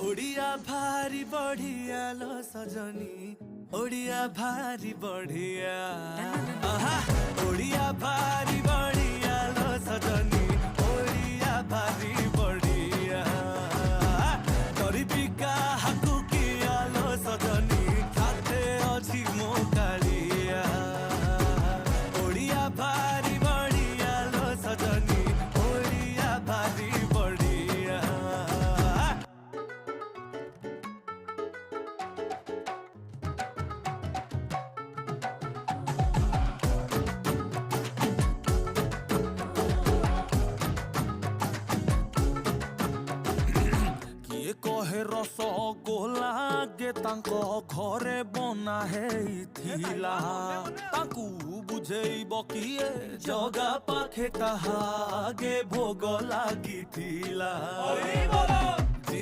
ओडिया भारी बढ़िया लो सजनी ओडिया भारी बढ़िया ओडिया भारी बढ़िया लो सजनी ओडिया भारी बढ़िया गरीबी का हाकु किया लो सजनी खाते अच्छी मो कालिया ओडिया भारी बढ़िया लो सजनी ओडिया भारी बढ़िया कहे रस गोला गे तांको घरे बना हेइथिला तांकु बुझेइब किए जगा पाखे ताहा गे भोग लागिथिला।